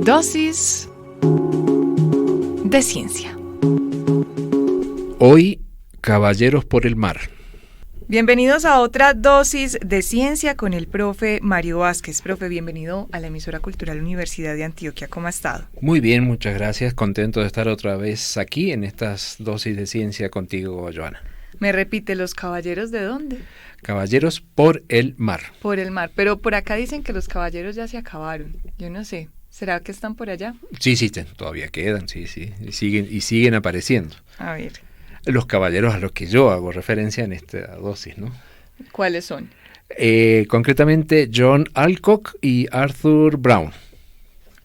Dosis de ciencia. Hoy, Caballeros por el Mar. Bienvenidos a otra dosis de ciencia con el profe Mario Vázquez. Profe, bienvenido a la emisora cultural Universidad de Antioquia. ¿Cómo ha estado? Muy bien, muchas gracias. Contento de estar otra vez aquí en estas dosis de ciencia contigo, Joana. Me repite, ¿los caballeros de dónde? Caballeros por el Mar. Por el mar, pero por acá dicen que los caballeros ya se acabaron. Yo no sé. ¿Será que están por allá? Sí, todavía quedan, sí. Y siguen apareciendo. A ver. Los caballeros a los que yo hago referencia en esta dosis, ¿no? ¿Cuáles son? Concretamente John Alcock y Arthur Brown.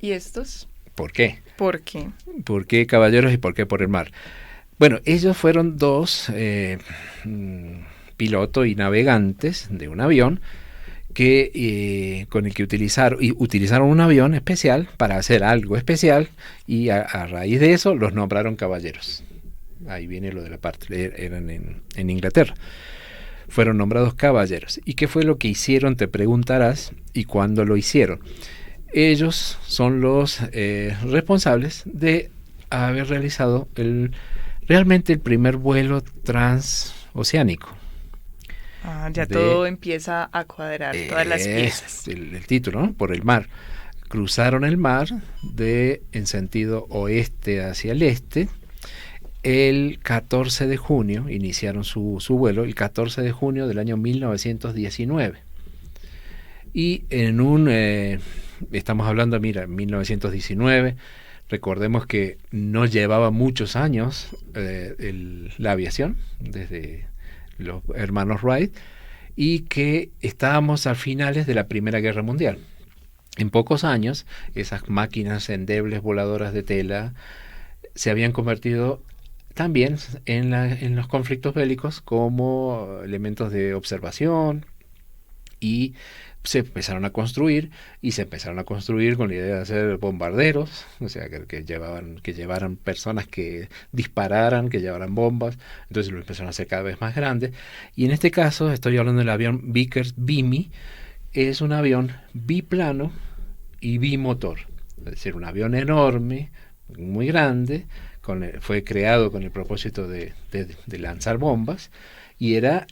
¿Y estos? ¿Por qué? ¿Por qué? ¿Por qué caballeros y por qué por el mar? Bueno, ellos fueron dos pilotos y navegantes de un avión con el que utilizaron un avión especial para hacer algo especial y a raíz de eso los nombraron caballeros. Ahí viene lo de la parte, eran en Inglaterra. Fueron nombrados caballeros. ¿Y qué fue lo que hicieron? Te preguntarás. ¿Y cuándo lo hicieron? Ellos son los responsables de haber realizado realmente el primer vuelo transoceánico. Todo empieza a cuadrar, todas las piezas. El título, ¿no? Por el mar. Cruzaron el mar en sentido oeste hacia el este. El 14 de junio, iniciaron su vuelo, el 14 de junio del año 1919. Y estamos hablando, mira, 1919, recordemos que no llevaba muchos años la aviación, desde los hermanos Wright, y que estábamos a finales de la Primera Guerra Mundial. En pocos años, esas máquinas endebles voladoras de tela se habían convertido también en los conflictos bélicos como elementos de observación y se empezaron a construir con la idea de hacer bombarderos, o sea, que llevaran personas que dispararan, que llevaran bombas, entonces lo empezaron a hacer cada vez más grande. Y en este caso estoy hablando del avión Vickers-Vimy, es un avión biplano y bimotor, es decir, un avión enorme, muy grande, fue creado con el propósito de lanzar bombas y era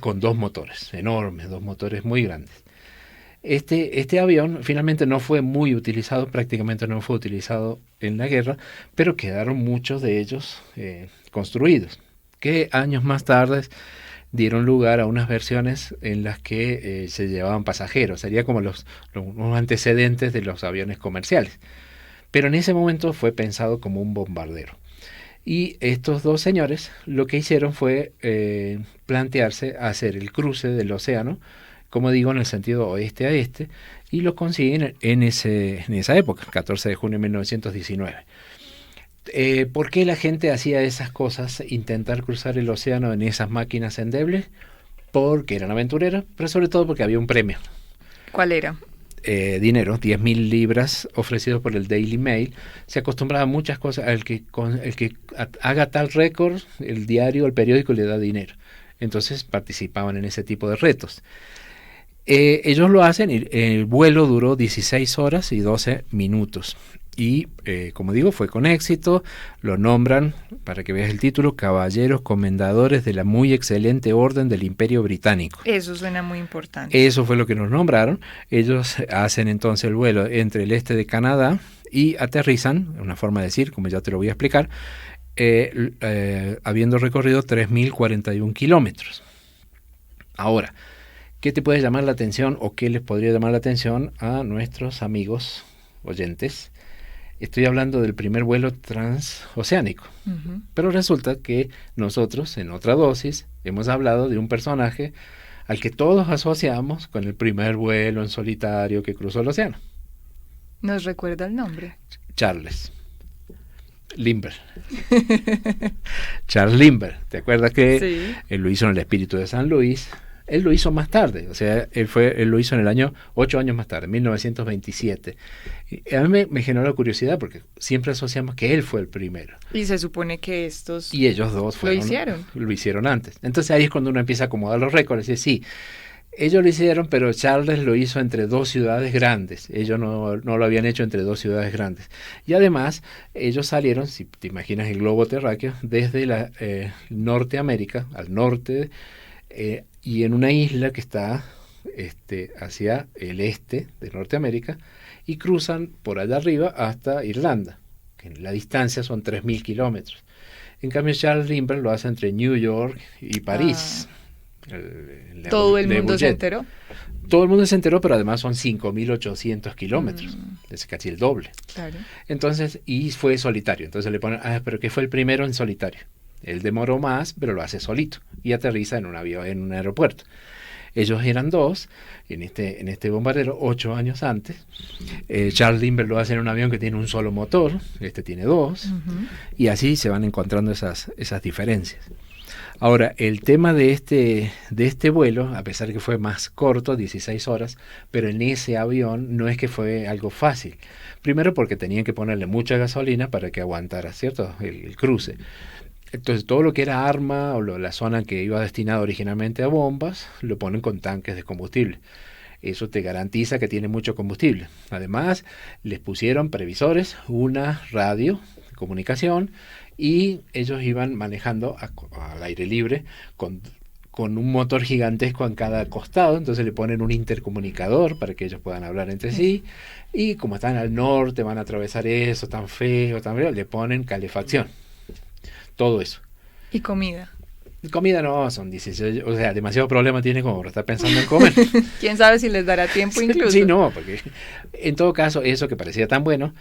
con dos motores enormes, dos motores muy grandes. Este avión finalmente no fue muy utilizado, prácticamente no fue utilizado en la guerra, pero quedaron muchos de ellos construidos, que años más tarde dieron lugar a unas versiones en las que se llevaban pasajeros, sería como los antecedentes de los aviones comerciales. Pero en ese momento fue pensado como un bombardero. Y estos dos señores lo que hicieron fue plantearse hacer el cruce del océano, como digo, en el sentido oeste a este, y lo consiguen en esa época, 14 de junio de 1919. ¿Por qué la gente hacía esas cosas, intentar cruzar el océano en esas máquinas endebles? Porque eran aventureros, pero sobre todo porque había un premio. ¿Cuál era? Dinero, 10.000 libras ofrecidos por el Daily Mail. Se acostumbraba a muchas cosas. El que haga tal récord, el diario, el periódico le da dinero. Entonces participaban en ese tipo de retos. Ellos lo hacen y el vuelo duró 16 horas y 12 minutos. Y, como digo, fue con éxito. Lo nombran, para que veas el título, Caballeros Comendadores de la muy excelente Orden del Imperio Británico. Eso suena muy importante. Eso fue lo que nos nombraron. Ellos hacen entonces el vuelo entre el este de Canadá y aterrizan, una forma de decir, como ya te lo voy a explicar, habiendo recorrido 3.041 kilómetros. Ahora, ¿qué te puede llamar la atención o qué les podría llamar la atención a nuestros amigos oyentes? Estoy hablando del primer vuelo transoceánico. Uh-huh. Pero resulta que nosotros, en otra dosis, hemos hablado de un personaje al que todos asociamos con el primer vuelo en solitario que cruzó el océano. ¿Nos recuerda el nombre? Charles Lindbergh. Charles Lindbergh. ¿Te acuerdas que sí, él lo hizo en el Espíritu de San Luis? Él lo hizo más tarde, o sea, él lo hizo en el año 8 años más tarde, 1927. Y a mí me generó curiosidad porque siempre asociamos que él fue el primero. Y se supone que y ellos dos lo hicieron antes. Entonces ahí es cuando uno empieza a acomodar los récords y dice, sí, Ellos lo hicieron, pero Charles lo hizo entre dos ciudades grandes. Ellos no lo habían hecho entre dos ciudades grandes. Y además, ellos salieron, si te imaginas el globo terráqueo, desde la Norteamérica, al norte, y en una isla que está hacia el este de Norteamérica, y cruzan por allá arriba hasta Irlanda, que en la distancia son 3.000 kilómetros. En cambio, Charles Lindbergh lo hace entre New York y París. ¿Todo el mundo se enteró? Todo el mundo se enteró, pero además son 5.800 kilómetros. Es casi el doble. Claro. Entonces, y fue solitario. Entonces le ponen, pero que fue el primero en solitario. Él demoró más, pero lo hace solito. Y aterriza en un avión, en un aeropuerto. Ellos eran dos, en este bombardero, 8 años antes. Charles Lindbergh lo hace en un avión que tiene un solo motor, este tiene dos, y así se van encontrando esas diferencias. Ahora, el tema de este vuelo, a pesar de que fue más corto, 16 horas, pero en ese avión no es que fue algo fácil. Primero porque tenían que ponerle mucha gasolina para que aguantara, ¿cierto?, el cruce. Entonces todo lo que era arma o la zona que iba destinada originalmente a bombas, lo ponen con tanques de combustible. Eso te garantiza que tiene mucho combustible. Además, les pusieron previsores, una radio de comunicación, y ellos iban manejando al aire libre con un motor gigantesco en cada costado. Entonces le ponen un intercomunicador para que ellos puedan hablar entre sí, y como están al norte, van a atravesar eso tan feo, le ponen calefacción. Todo eso. ¿Y comida? Comida no, son 16, o sea, demasiado problema tiene como para estar pensando en comer. ¿Quién sabe si les dará tiempo incluso? Sí, no, porque en todo caso, eso que parecía tan bueno,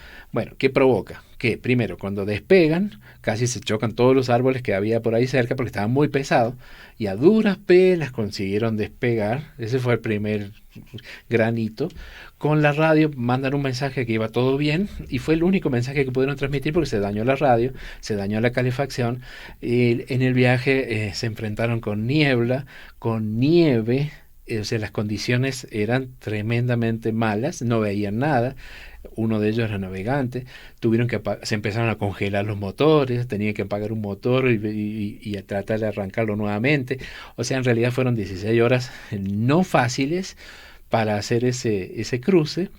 ¿qué provoca? Que primero, cuando despegan, casi se chocan todos los árboles que había por ahí cerca porque estaban muy pesados, y a duras penas consiguieron despegar. Ese fue el primer gran hito. Con la radio mandan un mensaje que iba todo bien, y fue el único mensaje que pudieron transmitir porque se dañó la radio, se dañó la calefacción, y en el viaje se enfrentaron con niebla, con nieve, o sea, las condiciones eran tremendamente malas, no veían nada. Uno de ellos era navegante, se empezaron a congelar los motores, tenían que apagar un motor y a tratar de arrancarlo nuevamente. O sea, en realidad fueron 16 horas no fáciles para hacer ese cruce.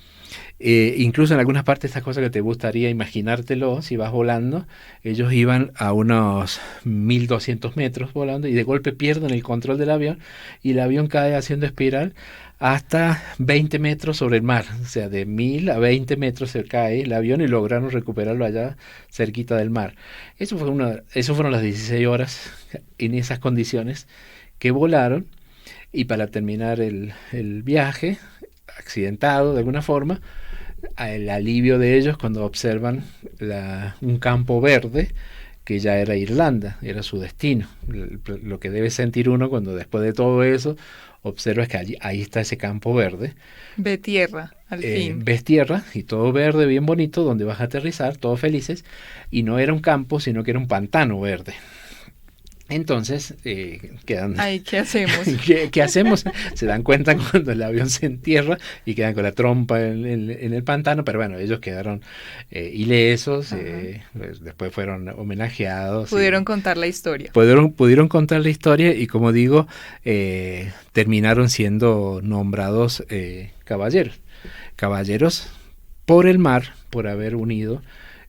Incluso en algunas partes, estas cosas que te gustaría imaginártelo, si vas volando, ellos iban a unos 1.200 metros volando y de golpe pierden el control del avión y el avión cae haciendo espiral hasta 20 metros sobre el mar. O sea, de 1.000 a 20 metros se cae el avión y lograron recuperarlo allá cerquita del mar. Eso fueron las 16 horas en esas condiciones que volaron. Y para terminar el viaje, accidentado de alguna forma, el alivio de ellos cuando observan un campo verde que ya era Irlanda, era su destino. Lo que debe sentir uno cuando después de todo eso observa es que ahí está ese campo verde. Ve tierra, al fin. Ves tierra y todo verde, bien bonito, donde vas a aterrizar, todos felices, y no era un campo, sino que era un pantano verde. Entonces, quedan... Ay, ¿qué hacemos? ¿Qué hacemos? Se dan cuenta cuando el avión se entierra y quedan con la trompa en el pantano, pero bueno, ellos quedaron ilesos, pues, después fueron homenajeados. Pudieron contar la historia. Pudieron contar la historia y, como digo, terminaron siendo nombrados caballeros. Caballeros por el mar, por haber unido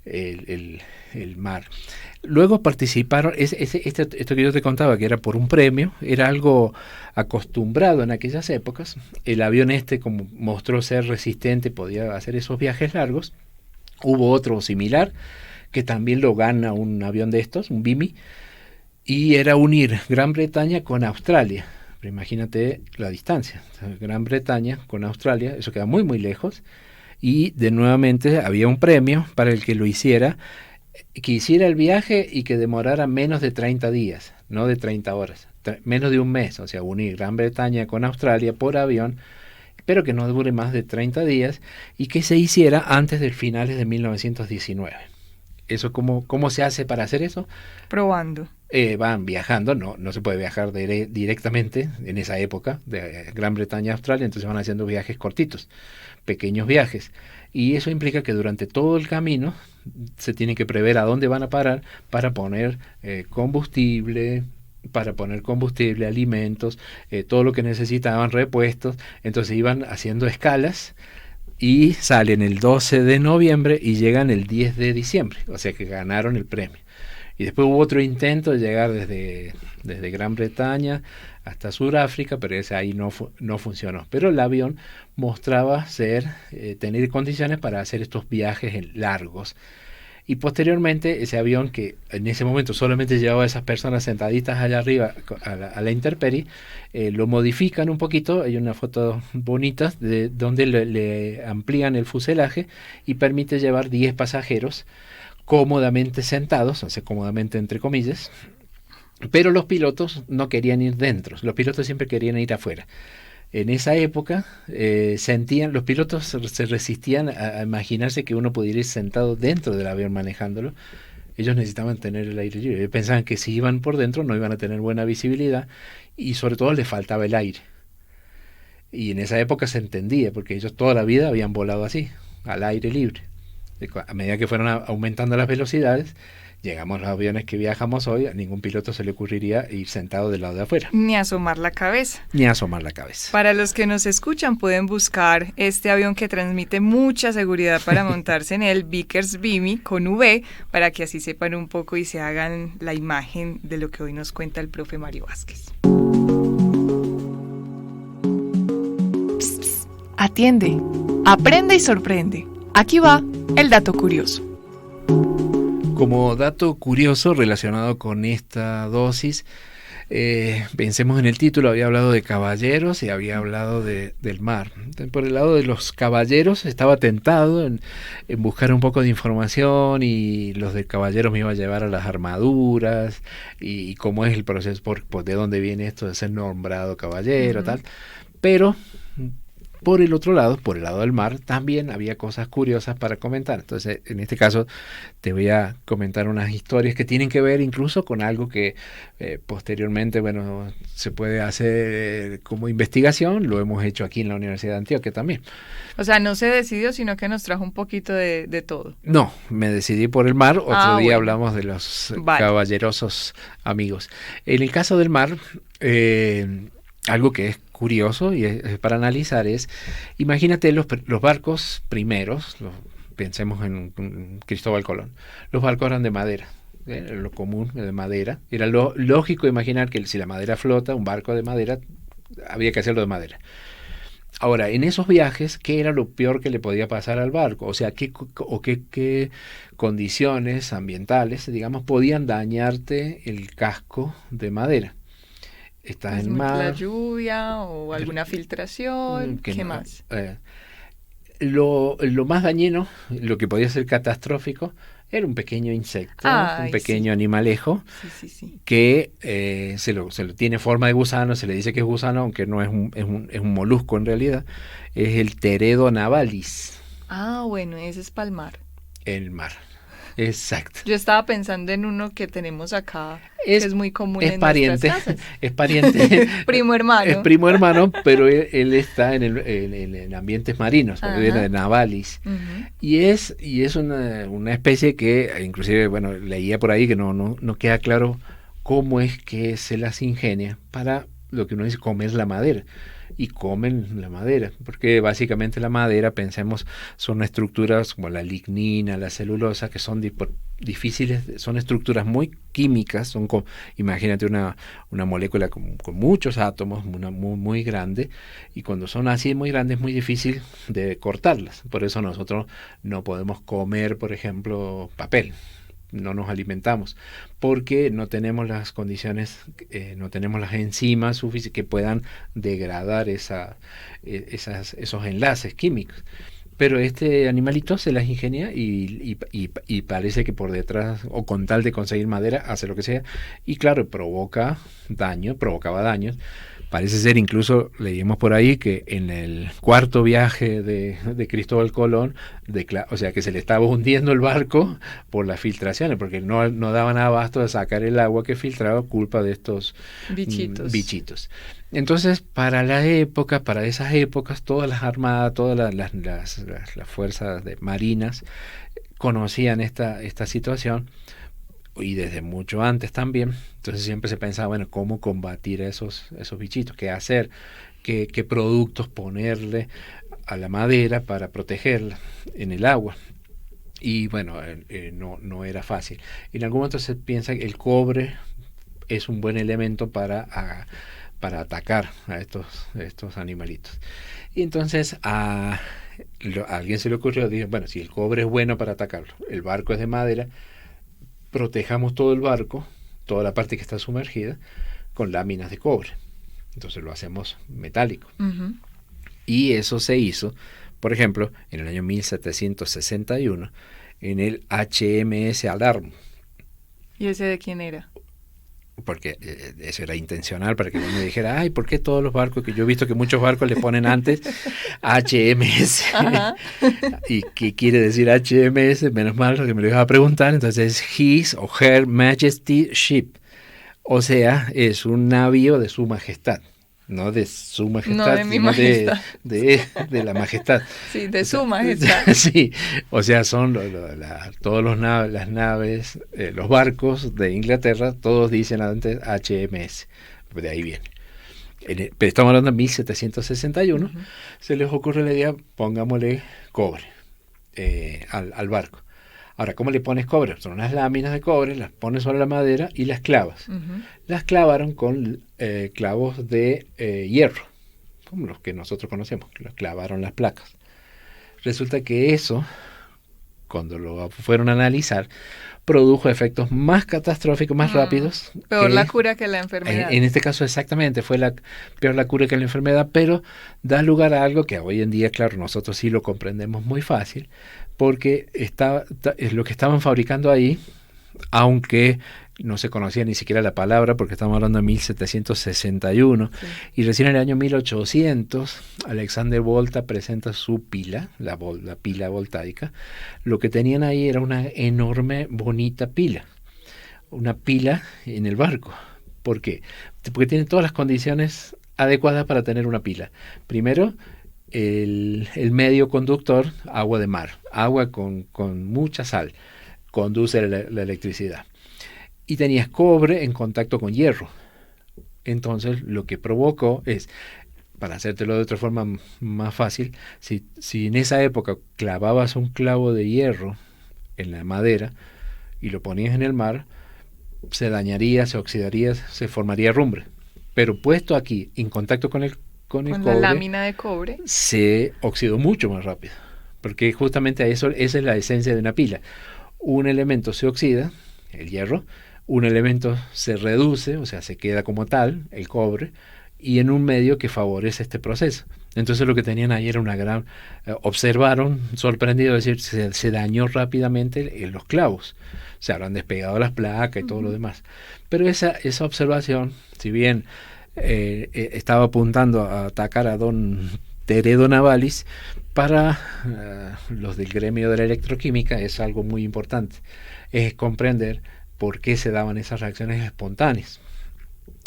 el mar. Luego participaron, esto que yo te contaba, que era por un premio, era algo acostumbrado en aquellas épocas. El avión como mostró ser resistente, podía hacer esos viajes largos. Hubo otro similar, que también lo gana un avión de estos, un Vimy, y era unir Gran Bretaña con Australia. Pero imagínate la distancia, Gran Bretaña con Australia, eso queda muy muy lejos, y de nuevamente había un premio para el que lo hiciera, que hiciera el viaje y que demorara menos de 30 días, no de 30 horas, menos de un mes, o sea, unir Gran Bretaña con Australia por avión, pero que no dure más de 30 días y que se hiciera antes de finales de 1919. Eso, ¿cómo se hace para hacer eso? Probando. Van viajando, no se puede viajar directamente en esa época de Gran Bretaña a Australia, entonces van haciendo viajes cortitos, pequeños viajes, y eso implica que durante todo el camino se tiene que prever a dónde van a parar para poner combustible, para poner combustible, alimentos, todo lo que necesitaban, repuestos. Entonces iban haciendo escalas y salen el 12 de noviembre y llegan el 10 de diciembre, o sea que ganaron el premio. Y después hubo otro intento de llegar desde Gran Bretaña hasta Sudáfrica, pero ese ahí no funcionó. Pero el avión mostraba tener condiciones para hacer estos viajes largos. Y posteriormente ese avión, que en ese momento solamente llevaba a esas personas sentaditas allá arriba a la intemperie, lo modifican un poquito. Hay una foto bonita donde le amplían el fuselaje y permite llevar 10 pasajeros cómodamente sentados, o sea, cómodamente entre comillas, pero los pilotos no querían ir dentro, los pilotos siempre querían ir afuera. En esa época los pilotos se resistían a imaginarse que uno pudiera ir sentado dentro del avión manejándolo. Ellos necesitaban tener el aire libre. Ellos pensaban que si iban por dentro no iban a tener buena visibilidad y sobre todo les faltaba el aire. Y en esa época se entendía, porque ellos toda la vida habían volado así, al aire libre. A medida que fueron aumentando las velocidades, llegamos a los aviones que viajamos hoy, a ningún piloto se le ocurriría ir sentado del lado de afuera. Ni asomar la cabeza. Ni asomar la cabeza. Para los que nos escuchan, pueden buscar este avión que transmite mucha seguridad para montarse en él, Vickers Vimy, con V, para que así sepan un poco y se hagan la imagen de lo que hoy nos cuenta el profe Mario Vázquez. Psst, psst, atiende, aprende y sorprende. Aquí va el dato curioso. Como dato curioso relacionado con esta dosis, pensemos en el título, había hablado de caballeros y había hablado del mar. Entonces, por el lado de los caballeros estaba tentado en buscar un poco de información, y los de caballeros me iba a llevar a las armaduras y cómo es el proceso, de dónde viene esto de ser nombrado caballero, tal. Pero por el otro lado, por el lado del mar, también había cosas curiosas para comentar. Entonces, en este caso, te voy a comentar unas historias que tienen que ver incluso con algo que posteriormente, bueno, se puede hacer como investigación. Lo hemos hecho aquí en la Universidad de Antioquia también. O sea, no se decidió, sino que nos trajo un poquito de todo. No, me decidí por el mar. Otro día hablamos de los caballerosos amigos. En el caso del mar, algo que es curioso y es para analizar es, imagínate los barcos primeros, pensemos en Cristóbal Colón. Los barcos eran de madera, lo común de madera. Era lógico imaginar que si la madera flota, un barco de madera, había que hacerlo de madera. Ahora, en esos viajes, ¿qué era lo peor que le podía pasar al barco? O sea, ¿qué condiciones ambientales, digamos, podían dañarte el casco de madera? Estás en mar. La lluvia o alguna filtración, ¿qué más? Lo más dañino, lo que podía ser catastrófico, era un pequeño insecto, un pequeño animalejo, que se lo tiene forma de gusano, se le dice que es gusano, aunque no es un molusco en realidad, es el Teredo navalis. Ah, bueno, ese es palmar. El mar. Exacto. Yo estaba pensando en uno que tenemos acá, que es muy común en pariente, nuestras casas. Es pariente. Primo hermano. Es primo hermano, pero él está en ambientes marinos, viene de navalis. Uh-huh. Y es una especie que, inclusive, bueno, leía por ahí que no queda claro cómo es que se las ingenia para lo que uno dice comer la madera. Y comen la madera, porque básicamente la madera, pensemos, son estructuras como la lignina, la celulosa, que son difíciles, son estructuras muy químicas, imagínate una molécula con muchos átomos, una muy grande, y cuando son así muy grandes es muy difícil de cortarlas. Por eso nosotros no podemos comer, por ejemplo, papel. No nos alimentamos porque no tenemos las condiciones, no tenemos las enzimas suficientes que puedan degradar esos enlaces químicos. Pero este animalito se las ingenia y parece que por detrás, o con tal de conseguir madera, hace lo que sea, y claro, provocaba daños. Parece ser, incluso leímos por ahí, que en el cuarto viaje de Cristóbal Colón, o sea que se le estaba hundiendo el barco por las filtraciones, porque no daban abasto de sacar el agua que filtraba culpa de estos bichitos. Entonces, para esas épocas, todas las armadas, todas las fuerzas marinas conocían esta situación. y desde mucho antes también. Entonces siempre se pensaba, bueno, cómo combatir esos bichitos, qué hacer, qué productos ponerle a la madera para protegerla en el agua. Y bueno, no era fácil. En algún momento se piensa que el cobre es un buen elemento para atacar a estos animalitos. Y entonces a alguien se le ocurrió, dijo, bueno, si el cobre es bueno para atacarlo, el barco es de madera, protejamos todo el barco, toda la parte que está sumergida, con láminas de cobre. Entonces lo hacemos metálico. Uh-huh. Y eso se hizo, por ejemplo, en el año 1761, en el HMS Alarm. ¿Y ese de quién era? Porque eso era intencional, para que uno dijera, ay, ¿por qué todos los barcos? Que yo he visto que muchos barcos le ponen antes HMS. ¿Y qué quiere decir HMS? Menos mal que me lo iba a preguntar. Entonces es His o Her Majesty Ship. O sea, es un navío de su majestad. No de su majestad, no de mi majestad. De la majestad. Sí, de su majestad. Sí, o sea, son todas las naves, los barcos de Inglaterra, todos dicen antes HMS, de ahí viene. Pero estamos hablando de 1761, uh-huh. Se les ocurre la idea, pongámosle cobre al barco. Ahora, ¿cómo le pones cobre? Son unas láminas de cobre, las pones sobre la madera y las clavas. Uh-huh. Las clavaron con clavos de hierro, como los que nosotros conocemos, los clavaron las placas. Resulta que eso, cuando lo fueron a analizar, produjo efectos más catastróficos, más rápidos. Peor la cura que la enfermedad. En este caso, exactamente, fue peor la cura que la enfermedad, pero da lugar a algo que hoy en día, claro, nosotros sí lo comprendemos muy fácil, porque lo que estaban fabricando ahí, aunque no se conocía ni siquiera la palabra, porque estamos hablando de 1761, sí. Y recién en el año 1800, Alexander Volta presenta su pila, la pila voltaica. Lo que tenían ahí era una enorme, bonita pila, una pila en el barco. ¿Por qué? Porque tiene todas las condiciones adecuadas para tener una pila. Primero, el medio conductor, agua de mar, agua con mucha sal, conduce la electricidad. Y tenías cobre en contacto con hierro. Entonces lo que provocó es, para hacértelo de otra forma más fácil, si en esa época clavabas un clavo de hierro en la madera y lo ponías en el mar, se dañaría, se oxidaría, se formaría rumbre. Pero puesto aquí, en contacto con el cobre, la lámina de cobre, se oxidó mucho más rápido, porque justamente esa es la esencia de una pila. Un elemento se oxida, el hierro, un elemento se reduce, o sea, se queda como tal, el cobre, y en un medio que favorece este proceso. Entonces lo que tenían ahí era una gran... observaron, sorprendidos, es decir, se dañó rápidamente los clavos. Se habrán despegado las placas y todo lo demás. Pero esa observación, si bien estaba apuntando a atacar a don Teredo Navalis, para los del gremio de la electroquímica es algo muy importante. Es comprender por qué se daban esas reacciones espontáneas.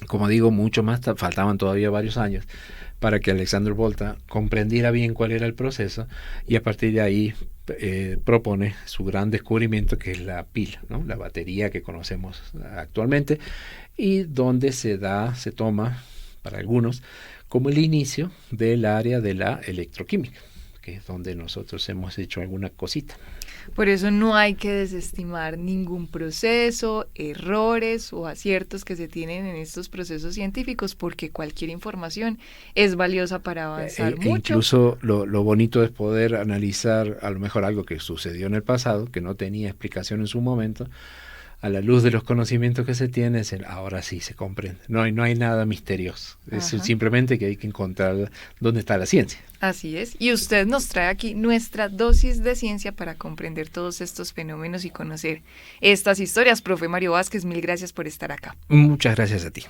Como digo, mucho más, faltaban todavía varios años para que Alexander Volta comprendiera bien cuál era el proceso, y a partir de ahí propone su gran descubrimiento, que es la pila, ¿no? La batería que conocemos actualmente, y donde se toma, para algunos, como el inicio del área de la electroquímica, que es donde nosotros hemos hecho alguna cosita. Por eso no hay que desestimar ningún proceso, errores o aciertos que se tienen en estos procesos científicos, porque cualquier información es valiosa para avanzar mucho. Incluso lo bonito es poder analizar a lo mejor algo que sucedió en el pasado, que no tenía explicación en su momento, a la luz de los conocimientos que se tienen, ahora sí se comprende. No hay nada misterioso. Es simplemente que hay que encontrar dónde está la ciencia. Así es. Y usted nos trae aquí nuestra dosis de ciencia para comprender todos estos fenómenos y conocer estas historias. Profe Mario Vázquez, mil gracias por estar acá. Muchas gracias a ti.